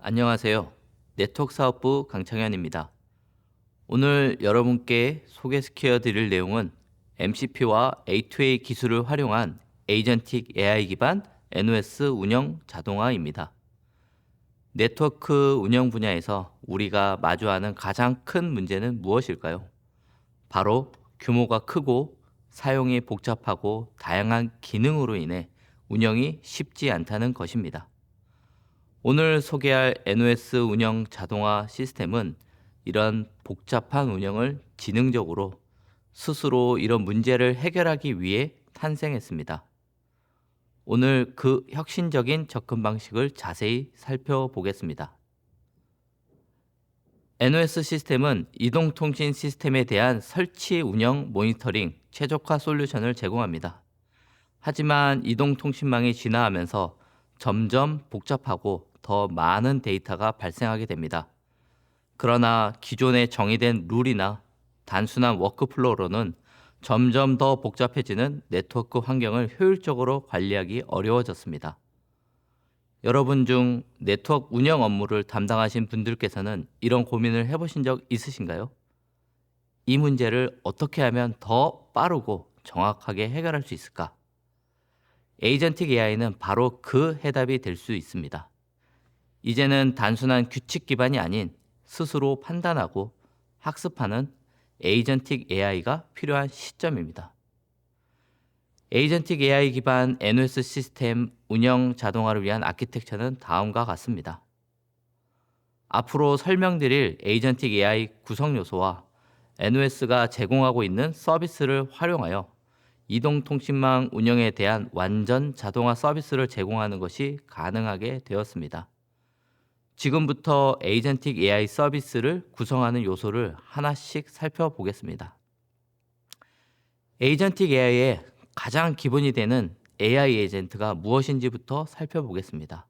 안녕하세요. 네트워크 사업부 강창현입니다. 오늘 여러분께 소개시켜 드릴 내용은 MCP와 A2A 기술을 활용한 에이전틱 AI 기반 NOS 운영 자동화입니다. 네트워크 운영 분야에서 우리가 마주하는 가장 큰 문제는 무엇일까요? 바로 규모가 크고 사용이 복잡하고 다양한 기능으로 인해 운영이 쉽지 않다는 것입니다. 오늘 소개할 NOS 운영 자동화 시스템은 이런 복잡한 운영을 지능적으로 스스로 이런 문제를 해결하기 위해 탄생했습니다. 오늘 그 혁신적인 접근 방식을 자세히 살펴보겠습니다. NOS 시스템은 이동통신 시스템에 대한 설치 운영 모니터링 최적화 솔루션을 제공합니다. 하지만 이동통신망이 진화하면서 점점 복잡하고 더 많은 데이터가 발생하게 됩니다. 그러나 기존에 정의된 룰이나 단순한 워크플로우로는 점점 더 복잡해지는 네트워크 환경을 효율적으로 관리하기 어려워졌습니다. 여러분 중 네트워크 운영 업무를 담당하신 분들께서는 이런 고민을 해보신 적 있으신가요? 이 문제를 어떻게 하면 더 빠르고 정확하게 해결할 수 있을까? 에이전틱 AI는 바로 그 해답이 될 수 있습니다. 이제는 단순한 규칙 기반이 아닌 스스로 판단하고 학습하는 에이전틱 AI가 필요한 시점입니다. 에이전틱 AI 기반 NOS 시스템 운영 자동화를 위한 아키텍처는 다음과 같습니다. 앞으로 설명드릴 에이전틱 AI 구성 요소와 NOS가 제공하고 있는 서비스를 활용하여 이동통신망 운영에 대한 완전 자동화 서비스를 제공하는 것이 가능하게 되었습니다. 지금부터 에이전틱 AI 서비스를 구성하는 요소를 하나씩 살펴보겠습니다. 에이전틱 AI의 가장 기본이 되는 AI 에이전트가 무엇인지부터 살펴보겠습니다.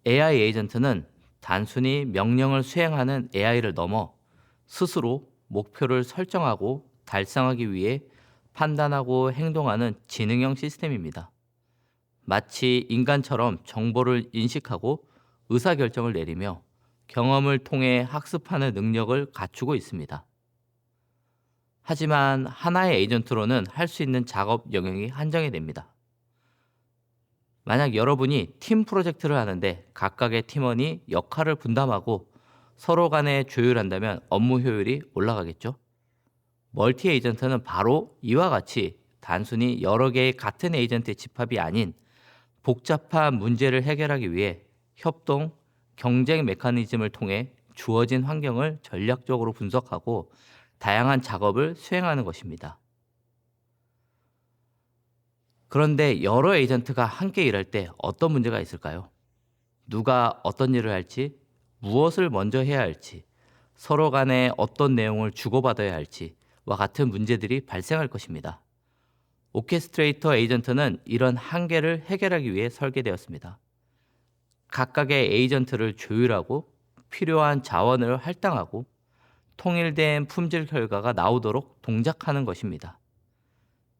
AI 에이전트는 단순히 명령을 수행하는 AI를 넘어 스스로 목표를 설정하고 달성하기 위해 판단하고 행동하는 지능형 시스템입니다. 마치 인간처럼 정보를 인식하고 의사결정을 내리며 경험을 통해 학습하는 능력을 갖추고 있습니다. 하지만 하나의 에이전트로는 할 수 있는 작업 영역이 한정이 됩니다. 만약 여러분이 팀 프로젝트를 하는데 각각의 팀원이 역할을 분담하고 서로 간에 조율한다면 업무 효율이 올라가겠죠? 멀티 에이전트는 바로 이와 같이 단순히 여러 개의 같은 에이전트의 집합이 아닌 복잡한 문제를 해결하기 위해 협동, 경쟁 메커니즘을 통해 주어진 환경을 전략적으로 분석하고 다양한 작업을 수행하는 것입니다. 그런데 여러 에이전트가 함께 일할 때 어떤 문제가 있을까요? 누가 어떤 일을 할지, 무엇을 먼저 해야 할지, 서로 간에 어떤 내용을 주고받아야 할지와 같은 문제들이 발생할 것입니다. 오케스트레이터 에이전트는 이런 한계를 해결하기 위해 설계되었습니다. 각각의 에이전트를 조율하고 필요한 자원을 할당하고 통일된 품질 결과가 나오도록 동작하는 것입니다.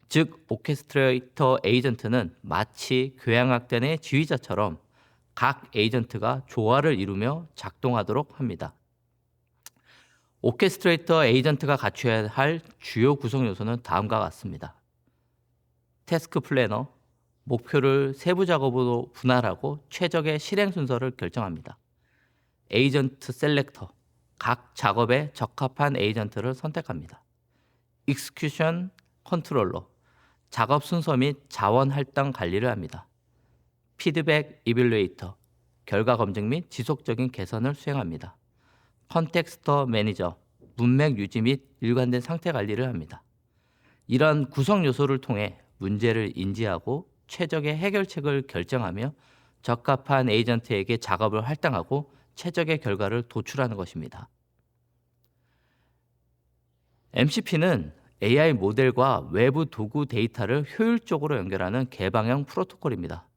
즉, 오케스트레이터 에이전트는 마치 교향악단의 지휘자처럼 각 에이전트가 조화를 이루며 작동하도록 합니다. 오케스트레이터 에이전트가 갖춰야 할 주요 구성 요소는 다음과 같습니다. 태스크 플래너, 목표를 세부 작업으로 분할하고 최적의 실행 순서를 결정합니다. 에이전트 셀렉터, 각 작업에 적합한 에이전트를 선택합니다. 익스큐션 컨트롤러, 작업 순서 및 자원 할당 관리를 합니다. 피드백 이빌루에이터, 결과 검증 및 지속적인 개선을 수행합니다. 컨텍스터 매니저, 문맥 유지 및 일관된 상태 관리를 합니다. 이런 구성 요소를 통해 문제를 인지하고 최적의 해결책을 결정하며 적합한 에이전트에게 작업을 할당하고 최적의 결과를 도출하는 것입니다. MCP는 AI 모델과 외부 도구 데이터를 효율적으로 연결하는 개방형 프로토콜입니다.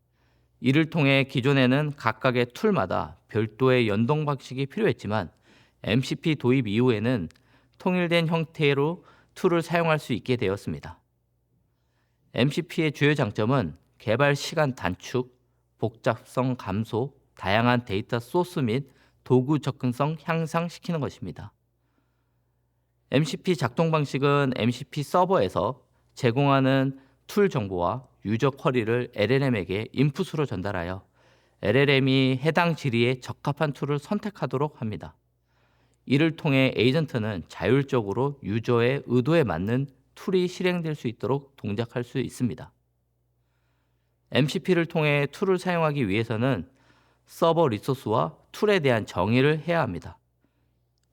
이를 통해 기존에는 각각의 툴마다 별도의 연동 방식이 필요했지만 MCP 도입 이후에는 통일된 형태로 툴을 사용할 수 있게 되었습니다. MCP의 주요 장점은 개발 시간 단축, 복잡성 감소, 다양한 데이터 소스 및 도구 접근성 향상시키는 것입니다. MCP 작동 방식은 MCP 서버에서 제공하는 툴 정보와 유저 쿼리를 LLM에게 인풋으로 전달하여 LLM이 해당 질의에 적합한 툴을 선택하도록 합니다. 이를 통해 에이전트는 자율적으로 유저의 의도에 맞는 툴이 실행될 수 있도록 동작할 수 있습니다. MCP를 통해 툴을 사용하기 위해서는 서버 리소스와 툴에 대한 정의를 해야 합니다.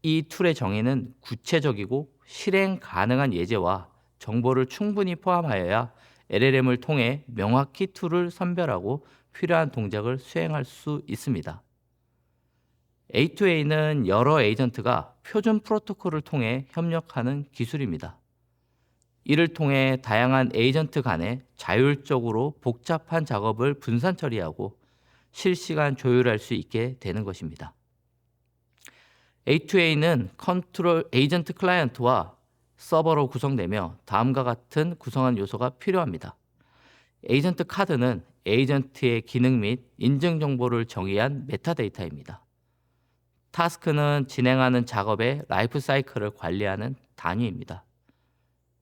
이 툴의 정의는 구체적이고 실행 가능한 예제와 정보를 충분히 포함하여야 LLM을 통해 명확히 툴을 선별하고 필요한 동작을 수행할 수 있습니다. A2A는 여러 에이전트가 표준 프로토콜을 통해 협력하는 기술입니다. 이를 통해 다양한 에이전트 간에 자율적으로 복잡한 작업을 분산 처리하고 실시간 조율할 수 있게 되는 것입니다. A2A는 컨트롤 에이전트 클라이언트와 서버로 구성되며 다음과 같은 구성한 요소가 필요합니다. 에이전트 카드는 에이전트의 기능 및 인증 정보를 정의한 메타데이터입니다. 타스크는 진행하는 작업의 라이프 사이클을 관리하는 단위입니다.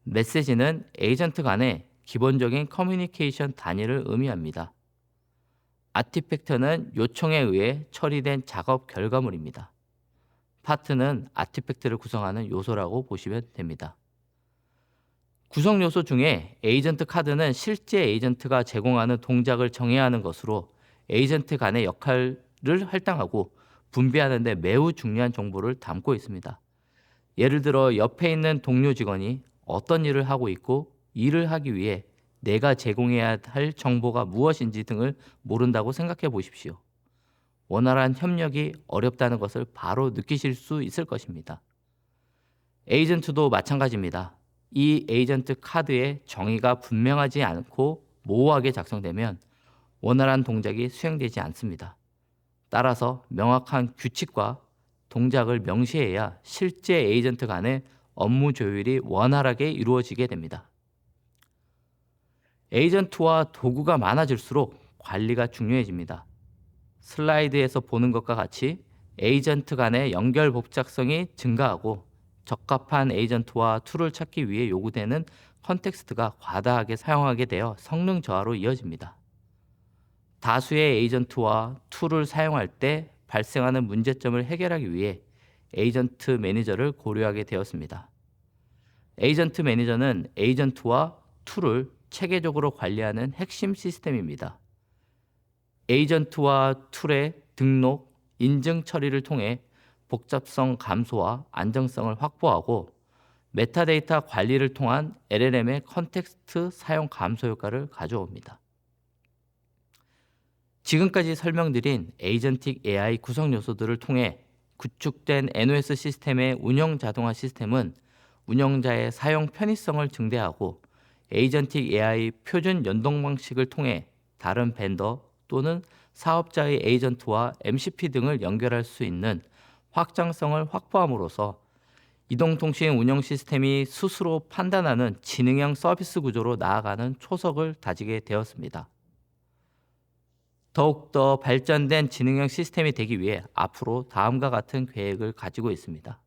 메시지는 에이전트 간의 기본적인 커뮤니케이션 단위를 의미합니다. 아티팩트는 요청에 의해 처리된 작업 결과물입니다. 파트는 아티팩트를 구성하는 요소라고 보시면 됩니다. 구성 요소 중에 에이전트 카드는 실제 에이전트가 제공하는 동작을 정해야 하는 것으로 에이전트 간의 역할을 할당하고 분배하는 데 매우 중요한 정보를 담고 있습니다. 예를 들어 옆에 있는 동료 직원이 어떤 일을 하고 있고 일을 하기 위해 내가 제공해야 할 정보가 무엇인지 등을 모른다고 생각해 보십시오. 원활한 협력이 어렵다는 것을 바로 느끼실 수 있을 것입니다. 에이전트도 마찬가지입니다. 이 에이전트 카드의 정의가 분명하지 않고 모호하게 작성되면 원활한 동작이 수행되지 않습니다. 따라서 명확한 규칙과 동작을 명시해야 실제 에이전트 간의 업무 조율이 원활하게 이루어지게 됩니다. 에이전트와 도구가 많아질수록 관리가 중요해집니다. 슬라이드에서 보는 것과 같이 에이전트 간의 연결 복잡성이 증가하고 적합한 에이전트와 툴을 찾기 위해 요구되는 컨텍스트가 과다하게 사용하게 되어 성능 저하로 이어집니다. 다수의 에이전트와 툴을 사용할 때 발생하는 문제점을 해결하기 위해 에이전트 매니저를 고려하게 되었습니다. 에이전트 매니저는 에이전트와 툴을 체계적으로 관리하는 핵심 시스템입니다. 에이전트와 툴의 등록, 인증 처리를 통해 복잡성 감소와 안정성을 확보하고 메타데이터 관리를 통한 LLM의 컨텍스트 사용 감소 효과를 가져옵니다. 지금까지 설명드린 에이전틱 AI 구성 요소들을 통해 구축된 NOS 시스템의 운영 자동화 시스템은 운영자의 사용 편의성을 증대하고 에이전틱 AI 표준 연동 방식을 통해 다른 벤더 또는 사업자의 에이전트와 MCP 등을 연결할 수 있는 확장성을 확보함으로써 이동통신 운영 시스템이 스스로 판단하는 지능형 서비스 구조로 나아가는 초석을 다지게 되었습니다. 더욱더 발전된 지능형 시스템이 되기 위해 앞으로 다음과 같은 계획을 가지고 있습니다.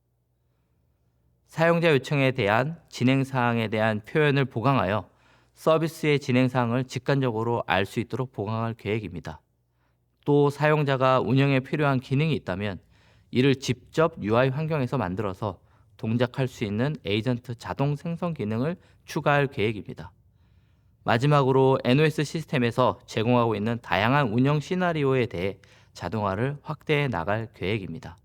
사용자 요청에 대한 진행사항에 대한 표현을 보강하여 서비스의 진행사항을 직관적으로 알 수 있도록 보강할 계획입니다. 또 사용자가 운영에 필요한 기능이 있다면 이를 직접 UI 환경에서 만들어서 동작할 수 있는 에이전트 자동 생성 기능을 추가할 계획입니다. 마지막으로 NOS 시스템에서 제공하고 있는 다양한 운영 시나리오에 대해 자동화를 확대해 나갈 계획입니다.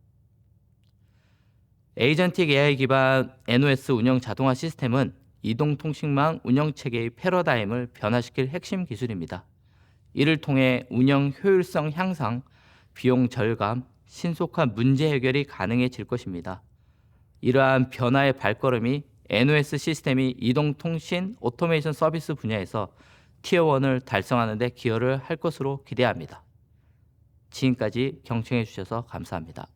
에이전틱 AI 기반 NOS 운영 자동화 시스템은 이동통신망 운영체계의 패러다임을 변화시킬 핵심 기술입니다. 이를 통해 운영 효율성 향상, 비용 절감, 신속한 문제 해결이 가능해질 것입니다. 이러한 변화의 발걸음이 NOS 시스템이 이동통신 오토메이션 서비스 분야에서 티어1을 달성하는 데 기여를 할 것으로 기대합니다. 지금까지 경청해 주셔서 감사합니다.